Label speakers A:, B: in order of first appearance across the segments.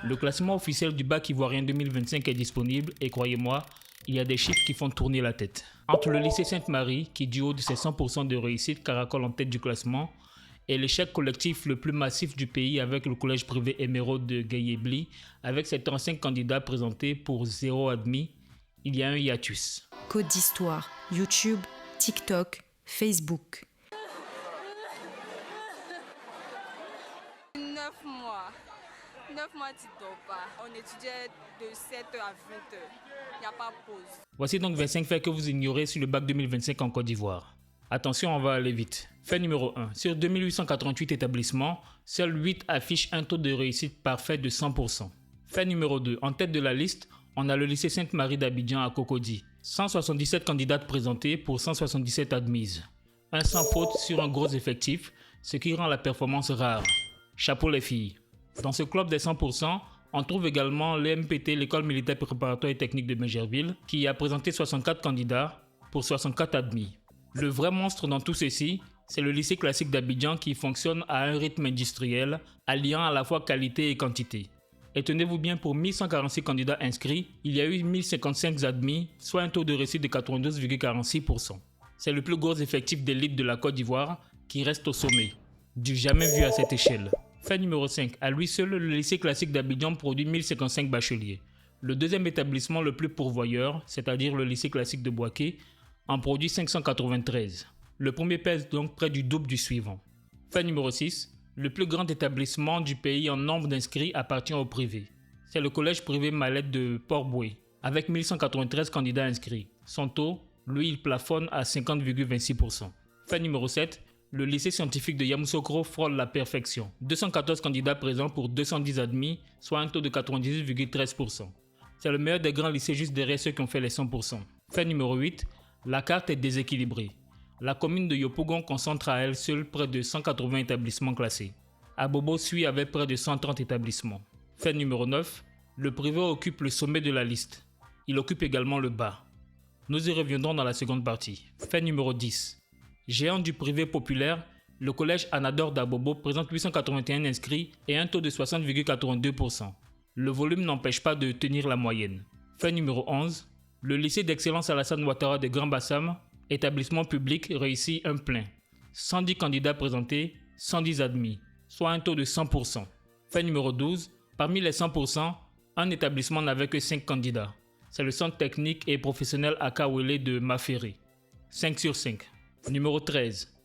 A: Le classement officiel du bac ivoirien 2025 est disponible et croyez-moi, il y a des chiffres qui font tourner la tête. Entre le lycée Sainte-Marie, qui du haut de ses 100% de réussite caracole en tête du classement, et l'échec collectif le plus massif du pays avec le collège privé Émeraude de Gueye-Bly, avec ses 35 candidats présentés pour 0 admis, il y a un hiatus.
B: Code d'histoire, YouTube, TikTok, Facebook.
C: 9 mois, tu ne dors pas. On étudiait de 7h à 20h. Il n'y a pas de pause.
A: Voici donc 25 faits que vous ignorez sur le bac 2025 en Côte d'Ivoire. Attention, on va aller vite. Fait numéro 1. Sur 2888 établissements, seuls 8 affichent un taux de réussite parfait de 100%. Fait numéro 2. En tête de la liste, on a le lycée Sainte-Marie d'Abidjan à Cocody. 177 candidates présentées pour 177 admises. Un sans faute sur un gros effectif, ce qui rend la performance rare. Chapeau les filles. Dans ce club des 100%, on trouve également l'EMPT, l'école militaire préparatoire et technique de Bingerville, qui a présenté 64 candidats pour 64 admis. Le vrai monstre dans tout ceci, c'est le lycée classique d'Abidjan qui fonctionne à un rythme industriel, alliant à la fois qualité et quantité. Et tenez-vous bien, pour 1146 candidats inscrits, il y a eu 1055 admis, soit un taux de réussite de 92,46%. C'est le plus gros effectif d'élite de la Côte d'Ivoire qui reste au sommet. Du jamais vu à cette échelle. Fait numéro 5. À lui seul, le lycée classique d'Abidjan produit 1055 bacheliers. Le deuxième établissement le plus pourvoyeur, c'est-à-dire le lycée classique de Bouaké, en produit 593. Le premier pèse donc près du double du suivant. Fait numéro 6. Le plus grand établissement du pays en nombre d'inscrits appartient au privé. C'est le collège privé Mallette de Port-Boué, avec 1193 candidats inscrits. Son taux, lui, il plafonne à 50,26%. Fait numéro 7. Le lycée scientifique de Yamoussoukro frôle la perfection. 214 candidats présents pour 210 admis, soit un taux de 98,13%. C'est le meilleur des grands lycées juste derrière ceux qui ont fait les 100%. Fait numéro 8. La carte est déséquilibrée. La commune de Yopougon concentre à elle seule près de 180 établissements classés. Abobo suit avec près de 130 établissements. Fait numéro 9. Le privé occupe le sommet de la liste. Il occupe également le bas. Nous y reviendrons dans la seconde partie. Fait numéro 10. Géant du privé populaire, le collège Anador d'Abobo présente 881 inscrits et un taux de 60,82%. Le volume n'empêche pas de tenir la moyenne. Fait numéro 11. Le lycée d'excellence Alassane Ouattara de Grand Bassam, établissement public, réussit un plein. 110 candidats présentés, 110 admis, soit un taux de 100%. Fait numéro 12. Parmi les 100%, un établissement n'avait que 5 candidats. C'est le centre technique et professionnel Akawele de Maféré. 5 sur 5. Numéro 13.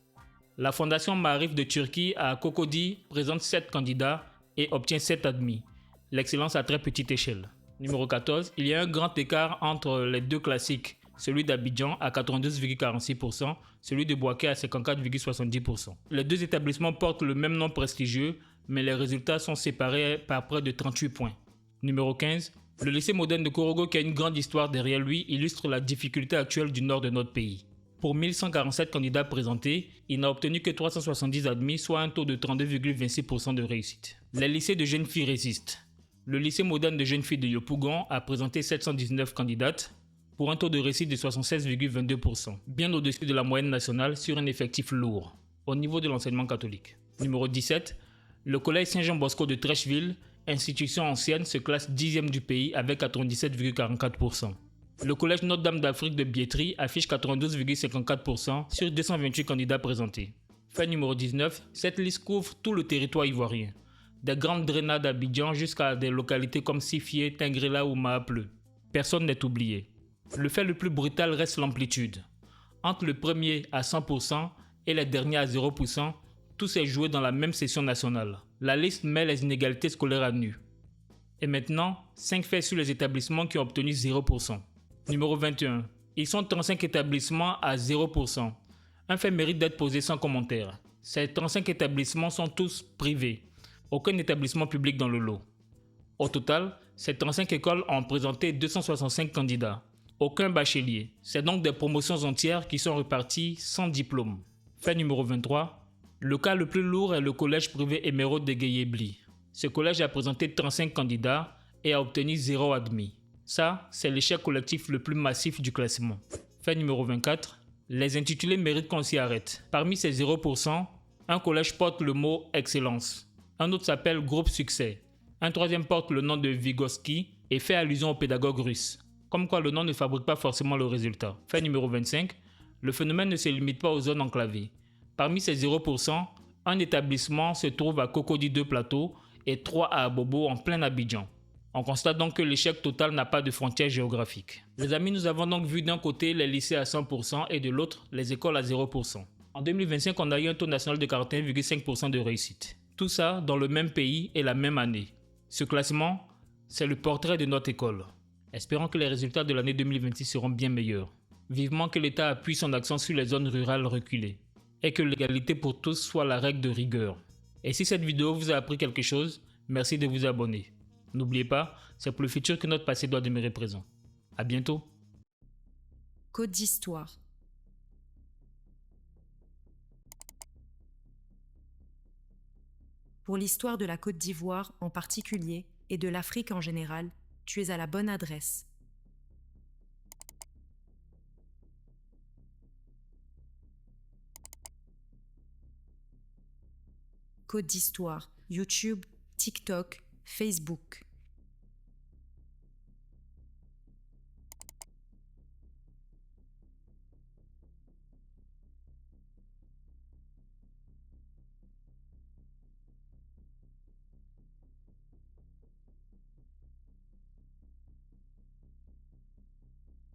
A: La fondation Maarif de Turquie à Cocody présente 7 candidats et obtient 7 admis. L'excellence à très petite échelle. Numéro 14. Il y a un grand écart entre les deux classiques, celui d'Abidjan à 92,46%, celui de Bouaké à 54,70%. Les deux établissements portent le même nom prestigieux, mais les résultats sont séparés par près de 38 points. Numéro 15. Le lycée moderne de Korogo, qui a une grande histoire derrière lui, illustre la difficulté actuelle du nord de notre pays. Pour 1147 candidats présentés, il n'a obtenu que 370 admis, soit un taux de 32,26% de réussite. Les lycées de jeunes filles résistent. Le lycée moderne de jeunes filles de Yopougon a présenté 719 candidates pour un taux de réussite de 76,22%, bien au-dessus de la moyenne nationale sur un effectif lourd, au niveau de l'enseignement catholique. Numéro 17. Le collège Saint-Jean-Bosco de Trècheville, institution ancienne, se classe 10e du pays avec 97,44%. Le collège Notre-Dame d'Afrique de Biétry affiche 92,54% sur 228 candidats présentés. Fait numéro 19, cette liste couvre tout le territoire ivoirien, des grandes drainades d'Abidjan jusqu'à des localités comme Sifié, Tingrela ou Maapleu. Personne n'est oublié. Le fait le plus brutal reste l'amplitude. Entre le premier à 100% et les derniers à 0%, tout s'est joué dans la même session nationale. La liste met les inégalités scolaires à nu. Et maintenant, 5 faits sur les établissements qui ont obtenu 0%. Numéro 21. Ils sont 35 établissements à 0%. Un fait mérite d'être posé sans commentaire. Ces 35 établissements sont tous privés. Aucun établissement public dans le lot. Au total, ces 35 écoles ont présenté 265 candidats. Aucun bachelier. C'est donc des promotions entières qui sont reparties sans diplôme. Fait numéro 23. Le cas le plus lourd est le collège privé Émeraude de Gueye-Bly. Ce collège a présenté 35 candidats et a obtenu 0 admis. Ça, c'est l'échec collectif le plus massif du classement. Fait numéro 24. Les intitulés méritent qu'on s'y arrête. Parmi ces 0%, un collège porte le mot « Excellence ». Un autre s'appelle « Groupe Succès ». Un troisième porte le nom de Vygotsky et fait allusion au pédagogue russe. Comme quoi le nom ne fabrique pas forcément le résultat. Fait numéro 25, le phénomène ne se limite pas aux zones enclavées. Parmi ces 0%, un établissement se trouve à Cocody 2 Plateau et 3 à Abobo en plein Abidjan. On constate donc que l'échec total n'a pas de frontières géographiques. Les amis, nous avons donc vu d'un côté les lycées à 100% et de l'autre les écoles à 0%. En 2025, on a eu un taux national de 41,5% de réussite. Tout ça dans le même pays et la même année. Ce classement, c'est le portrait de notre école. Espérons que les résultats de l'année 2026 seront bien meilleurs. Vivement que l'État appuie son accent sur les zones rurales reculées et que l'égalité pour tous soit la règle de rigueur. Et si cette vidéo vous a appris quelque chose, merci de vous abonner. N'oubliez pas, c'est pour le futur que notre passé doit demeurer présent. À bientôt.
B: Côte d'histoire. Pour l'histoire de la Côte d'Ivoire en particulier et de l'Afrique en général, tu es à la bonne adresse. Côte d'histoire, YouTube, TikTok, Facebook.